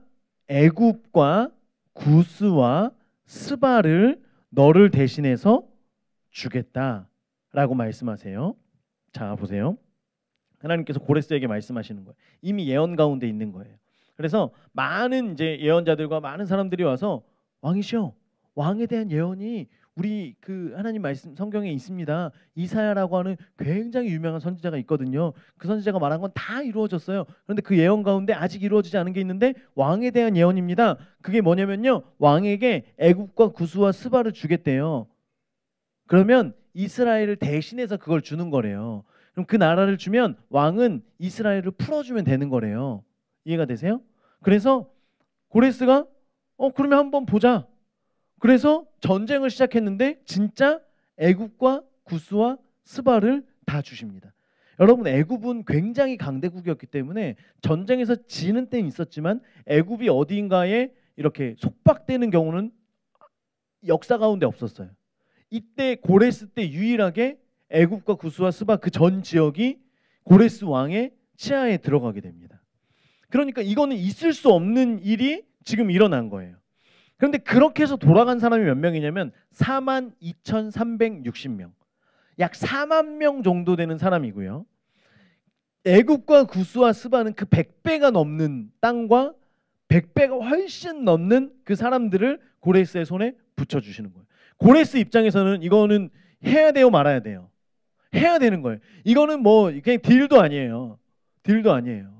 애굽과 구스와 스바를 너를 대신해서 주겠다라고 말씀하세요. 자, 보세요. 하나님께서 고레스에게 말씀하시는 거예요. 이미 예언 가운데 있는 거예요. 그래서 많은 이제 예언자들과 많은 사람들이 와서 왕이시여, 왕에 대한 예언이 우리 그 하나님 말씀 성경에 있습니다. 이사야라고 하는 굉장히 유명한 선지자가 있거든요. 그 선지자가 말한 건 다 이루어졌어요. 그런데 그 예언 가운데 아직 이루어지지 않은 게 있는데 왕에 대한 예언입니다. 그게 뭐냐면요, 왕에게 애굽과 구스와 스바를 주겠대요. 그러면 이스라엘을 대신해서 그걸 주는 거래요. 그럼 그 나라를 주면 왕은 이스라엘을 풀어주면 되는 거래요. 이해가 되세요? 그래서 고레스가 그러면 한번 보자. 그래서 전쟁을 시작했는데 진짜 애굽과 구스와 스바를 다 주십니다. 여러분, 애굽은 굉장히 강대국이었기 때문에 전쟁에서 지는 때는 있었지만 애굽이 어디인가에 이렇게 속박되는 경우는 역사 가운데 없었어요. 이때 고레스 때 유일하게 애굽과 구스와 스바 그 전 지역이 고레스 왕의 치하에 들어가게 됩니다. 그러니까 이거는 있을 수 없는 일이 지금 일어난 거예요. 그런데 그렇게 해서 돌아간 사람이 몇 명이냐면 42,360명. 약 4만 명 정도 되는 사람이고요. 애굽과 구스와 스바는 그 100배가 넘는 땅과 100배가 훨씬 넘는 그 사람들을 고레스의 손에 붙여주시는 거예요. 고레스 입장에서는 이거는 해야 돼요, 말아야 돼요? 해야 되는 거예요. 이거는 뭐 그냥 딜도 아니에요. 딜도 아니에요.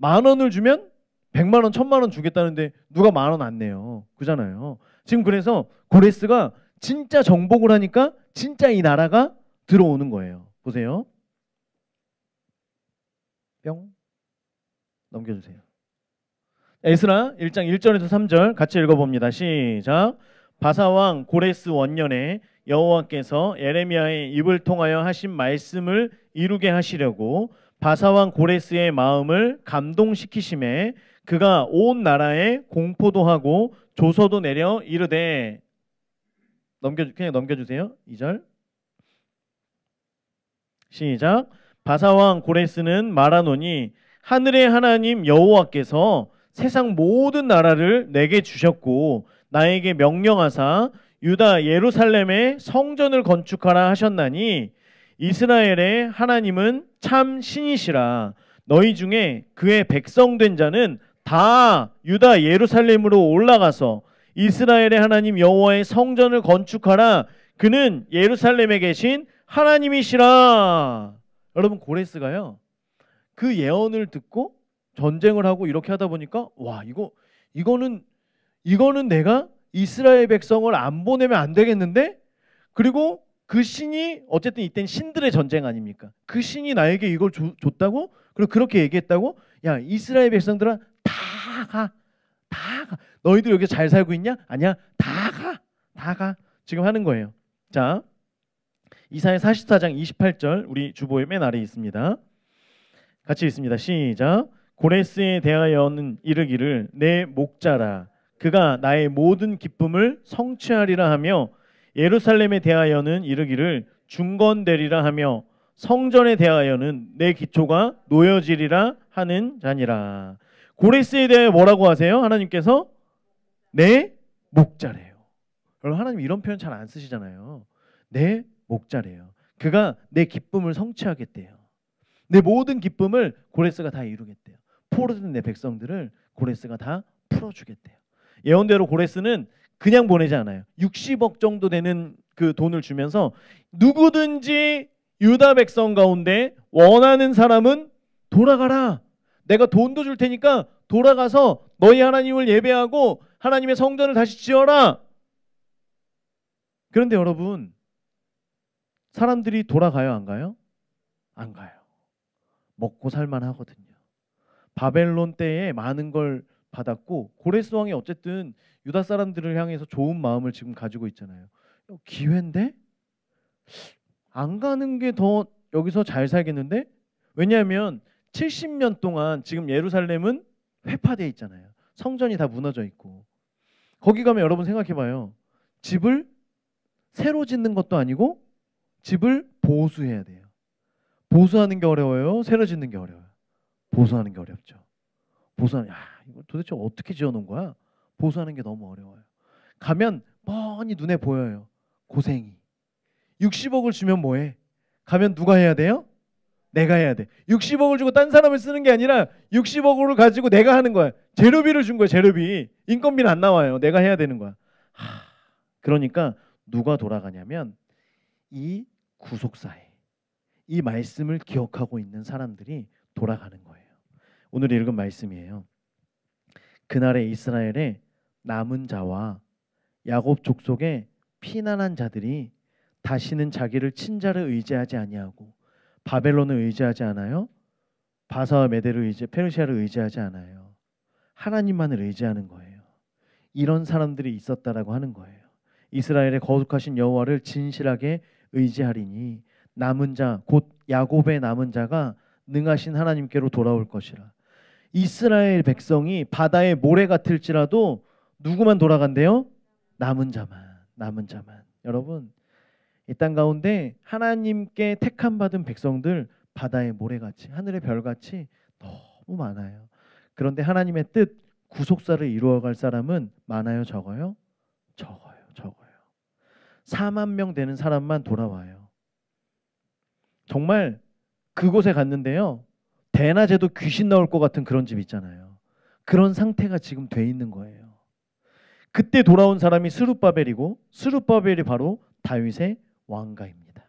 10,000원을 주면 100만 원, 1,000만 원 주겠다는데 누가 10,000원 안 내요. 그잖아요. 지금 그래서 고레스가 진짜 정복을 하니까 진짜 이 나라가 들어오는 거예요. 보세요. 뿅. 넘겨주세요. 에스라 1장 1절에서 3절 같이 읽어봅니다. 시작. 바사왕 고레스 원년에 여호와께서 예레미야의 입을 통하여 하신 말씀을 이루게 하시려고 바사왕 고레스의 마음을 감동시키심에 그가 온 나라에 공포도 하고 조서도 내려 이르되 그냥 넘겨주세요. 2절 시작. 바사왕 고레스는 말하노니 하늘의 하나님 여호와께서 세상 모든 나라를 내게 주셨고 나에게 명령하사 유다 예루살렘에 성전을 건축하라 하셨나니 이스라엘의 하나님은 참 신이시라. 너희 중에 그의 백성된 자는 다 유다 예루살렘으로 올라가서 이스라엘의 하나님 여호와의 성전을 건축하라. 그는 예루살렘에 계신 하나님이시라. 여러분, 고레스가요, 그 예언을 듣고 전쟁을 하고 이렇게 하다 보니까 와, 이거는 내가 이스라엘 백성을 안 보내면 안 되겠는데? 그리고 그 신이, 어쨌든 이땐 신들의 전쟁 아닙니까? 그 신이 나에게 이걸 줬다고? 그리고 그렇게 얘기했다고? 야, 이스라엘 백성들아, 다 가. 다 가. 너희들 여기 잘 살고 있냐? 아니야. 다 가. 다 가. 지금 하는 거예요. 자, 이사야 44장 28절 우리 주보의 맨 아래에 있습니다. 같이 읽습니다. 시작. 고레스에 대하여는 이르기를 내 목자라. 그가 나의 모든 기쁨을 성취하리라 하며 예루살렘에 대하여는 이르기를 중건되리라 하며 성전에 대하여는 내 기초가 놓여지리라 하는 자니라. 고레스에 대해 뭐라고 하세요? 하나님께서 내 목자래요. 여러분, 하나님 이런 표현 잘 안 쓰시잖아요. 내 목자래요. 그가 내 기쁨을 성취하겠대요. 내 모든 기쁨을 고레스가 다 이루겠대요. 포로된 내 백성들을 고레스가 다 풀어주겠대요. 예언대로 고레스는 그냥 보내지 않아요. 60억 정도 되는 그 돈을 주면서 누구든지 유다 백성 가운데 원하는 사람은 돌아가라. 내가 돈도 줄 테니까 돌아가서 너희 하나님을 예배하고 하나님의 성전을 다시 지어라. 그런데 여러분, 사람들이 돌아가요, 안 가요? 안 가요. 먹고 살만 하거든요. 바벨론 때에 많은 걸 받았고 고레스 왕이 어쨌든 유다 사람들을 향해서 좋은 마음을 지금 가지고 있잖아요. 기회인데? 안 가는 게 더 여기서 잘 살겠는데? 왜냐하면 70년 동안 지금 예루살렘은 회파되어 있잖아요. 성전이 다 무너져 있고. 거기 가면 여러분 생각해봐요. 집을 새로 짓는 것도 아니고 집을 보수해야 돼요. 보수하는 게 어려워요? 새로 짓는 게 어려워요? 보수하는 게 어렵죠. 이거 도대체 어떻게 지어놓은 거야? 보수하는 게 너무 어려워요. 가면 뻔히 눈에 보여요. 고생이. 60억을 주면 뭐해? 가면 누가 해야 돼요? 내가 해야 돼. 60억을 주고 딴 사람을 쓰는 게 아니라 60억을 가지고 내가 하는 거야. 재료비를 준 거야. 재료비. 인건비는 안 나와요. 내가 해야 되는 거야. 그러니까 누가 돌아가냐면 이 구속사에 이 말씀을 기억하고 있는 사람들이 돌아가는 거예요. 오늘 읽은 말씀이에요. 그날에 이스라엘의 남은 자와 야곱 족속의 피난한 자들이 다시는 자기를 친자를 의지하지 아니하고 바벨론을 의지하지 않아요. 바사와 메대를 페르시아를 의지하지 않아요. 하나님만을 의지하는 거예요. 이런 사람들이 있었다라고 하는 거예요. 이스라엘의 거룩하신 여호와를 진실하게 의지하리니 남은 자 곧 야곱의 남은 자가 능하신 하나님께로 돌아올 것이라. 이스라엘 백성이 바다의 모래 같을지라도 누구만 돌아간대요? 남은 자만. 여러분, 이 땅 가운데 하나님께 택함 받은 백성들 바다의 모래같이 하늘의 별같이 너무 많아요. 그런데 하나님의 뜻 구속사를 이루어갈 사람은 많아요, 적어요? 적어요. 4만 명 되는 사람만 돌아와요. 정말 그곳에 갔는데요, 대낮에도 귀신 나올 것 같은 그런 집 있잖아요. 그런 상태가 지금 돼 있는 거예요. 그때 돌아온 사람이 스룹바벨이고 스룹바벨이 바로 다윗의 왕가입니다.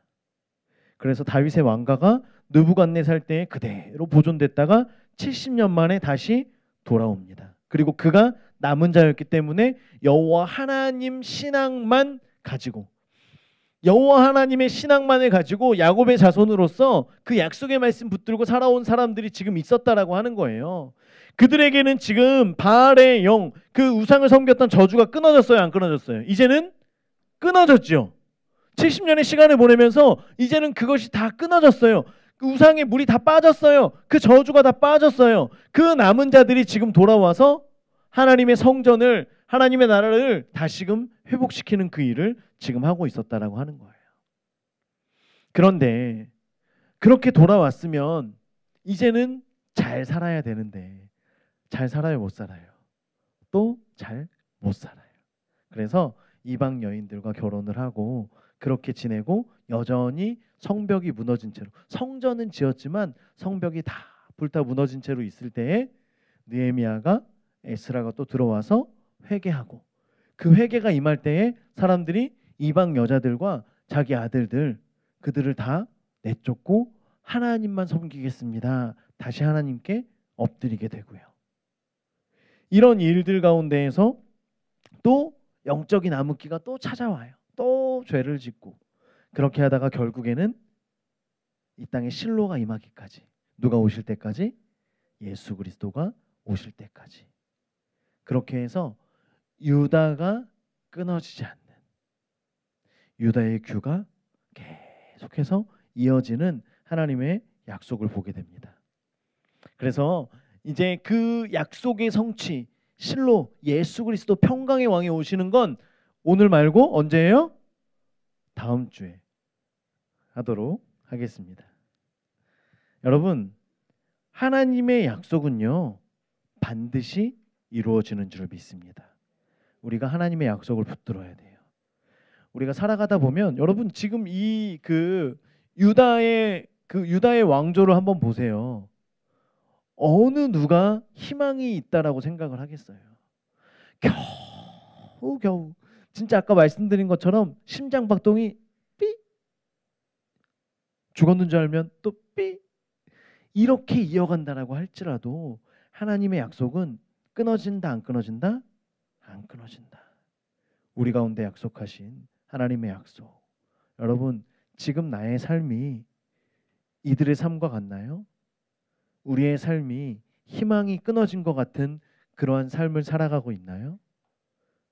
그래서 다윗의 왕가가 느부갓네살 때에 그대로 보존됐다가 70년 만에 다시 돌아옵니다. 그리고 그가 남은 자였기 때문에 여호와 하나님 신앙만 가지고, 여호와 하나님의 신앙만을 가지고 야곱의 자손으로서 그 약속의 말씀 붙들고 살아온 사람들이 지금 있었다라고 하는 거예요. 그들에게는 지금 바알의 영, 그 우상을 섬겼던 저주가 끊어졌어요, 안 끊어졌어요? 이제는 끊어졌죠. 70년의 시간을 보내면서 이제는 그것이 다 끊어졌어요. 그 우상의 물이 다 빠졌어요. 그 저주가 다 빠졌어요. 그 남은 자들이 지금 돌아와서 하나님의 성전을, 하나님의 나라를 다시금 회복시키는 그 일을 지금 하고 있었다라고 하는 거예요. 그런데 그렇게 돌아왔으면 이제는 잘 살아야 되는데 잘 살아요, 못 살아요? 또 잘 못 살아요. 그래서 이방 여인들과 결혼을 하고 그렇게 지내고 여전히 성벽이 무너진 채로, 성전은 지었지만 성벽이 다 불타 무너진 채로 있을 때에 느헤미야가, 에스라가 또 들어와서 회개하고, 그 회개가 임할 때에 사람들이 이방 여자들과 자기 아들들, 그들을 다 내쫓고 하나님만 섬기겠습니다, 다시 하나님께 엎드리게 되고요. 이런 일들 가운데에서 또 영적인 암흑기가 또 찾아와요. 또 죄를 짓고, 그렇게 하다가 결국에는 이 땅에 실로가 임하기까지, 누가 오실 때까지? 예수 그리스도가 오실 때까지. 그렇게 해서 유다가 끊어지지 않는, 유다의 규가 계속해서 이어지는 하나님의 약속을 보게 됩니다. 그래서 이제 그 약속의 성취, 실로 예수 그리스도 평강의 왕이 오시는 건 오늘 말고 언제예요? 다음 주에 하도록 하겠습니다. 여러분, 하나님의 약속은요 반드시 이루어지는 줄 믿습니다. 우리가 하나님의 약속을 붙들어야 돼요. 우리가 살아가다 보면, 여러분 지금 이 유다의 왕조를 한번 보세요. 어느 누가 희망이 있다라고 생각을 하겠어요? 겨우 진짜 아까 말씀드린 것처럼 심장박동이 삐, 죽었는 줄 알면 또 삐, 이렇게 이어간다라고 할지라도 하나님의 약속은 끊어진다 안 끊어진다? 안 끊어진다. 우리 가운데 약속하신 하나님의 약속, 여러분 지금 나의 삶이 이들의 삶과 같나요? 우리의 삶이 희망이 끊어진 것 같은 그러한 삶을 살아가고 있나요?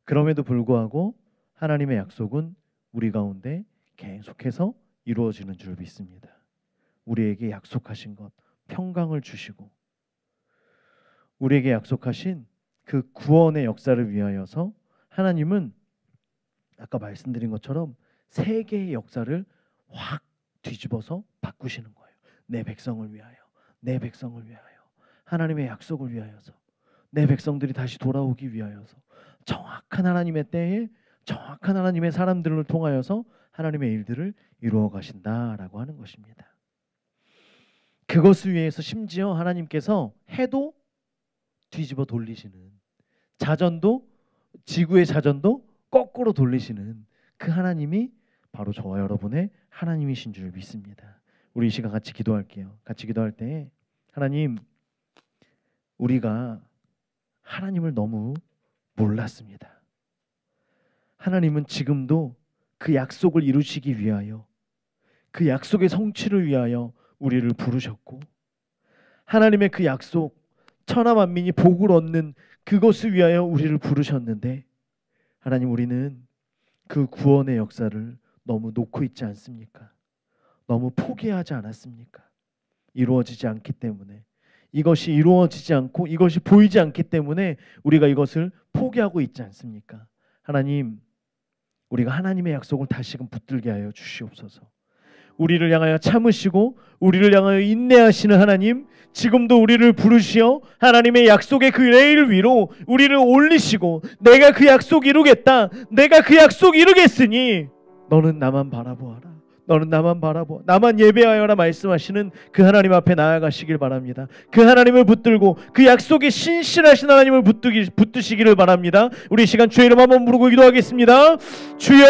그럼에도 불구하고 하나님의 약속은 우리 가운데 계속해서 이루어지는 줄 믿습니다. 우리에게 약속하신 것, 평강을 주시고 우리에게 약속하신 그 구원의 역사를 위하여서 하나님은 아까 말씀드린 것처럼 세계의 역사를 확 뒤집어서 바꾸시는 거예요. 내 백성을 위하여, 내 백성을 위하여, 하나님의 약속을 위하여서, 내 백성들이 다시 돌아오기 위하여서, 정확한 하나님의 때에 정확한 하나님의 사람들을 통하여서 하나님의 일들을 이루어 가신다라고 하는 것입니다. 그것을 위해서 심지어 하나님께서 해도 뒤집어 돌리시는, 자전도, 지구의 자전도 거꾸로 돌리시는 그 하나님이 바로 저와 여러분의 하나님이신 줄 믿습니다. 우리 이 시간 같이 기도할게요. 같이 기도할 때, 하나님, 우리가 하나님을 너무 몰랐습니다. 하나님은 지금도 그 약속을 이루시기 위하여, 그 약속의 성취를 위하여 우리를 부르셨고, 하나님의 그 약속, 천하 만민이 복을 얻는 그것을 위하여 우리를 부르셨는데, 하나님, 우리는 그 구원의 역사를 너무 놓고 있지 않습니까? 너무 포기하지 않았습니까? 이루어지지 않기 때문에, 이것이 이루어지지 않고 이것이 보이지 않기 때문에 우리가 이것을 포기하고 있지 않습니까? 하나님, 우리가 하나님의 약속을 다시금 붙들게 하여 주시옵소서. 우리를 향하여 참으시고 우리를 향하여 인내하시는 하나님, 지금도 우리를 부르시어 하나님의 약속의 그 레일 위로 우리를 올리시고, 내가 그 약속 이루겠다, 내가 그 약속 이루겠으니 너는 나만 바라보아라, 너는 나만 바라보아, 나만 예배하여라 말씀하시는 그 하나님 앞에 나아가시길 바랍니다. 그 하나님을 붙들고 그 약속에 신실하신 하나님을 붙드시기를 바랍니다. 우리 이 시간 주의 이름 한번 부르고 기도하겠습니다. 주여!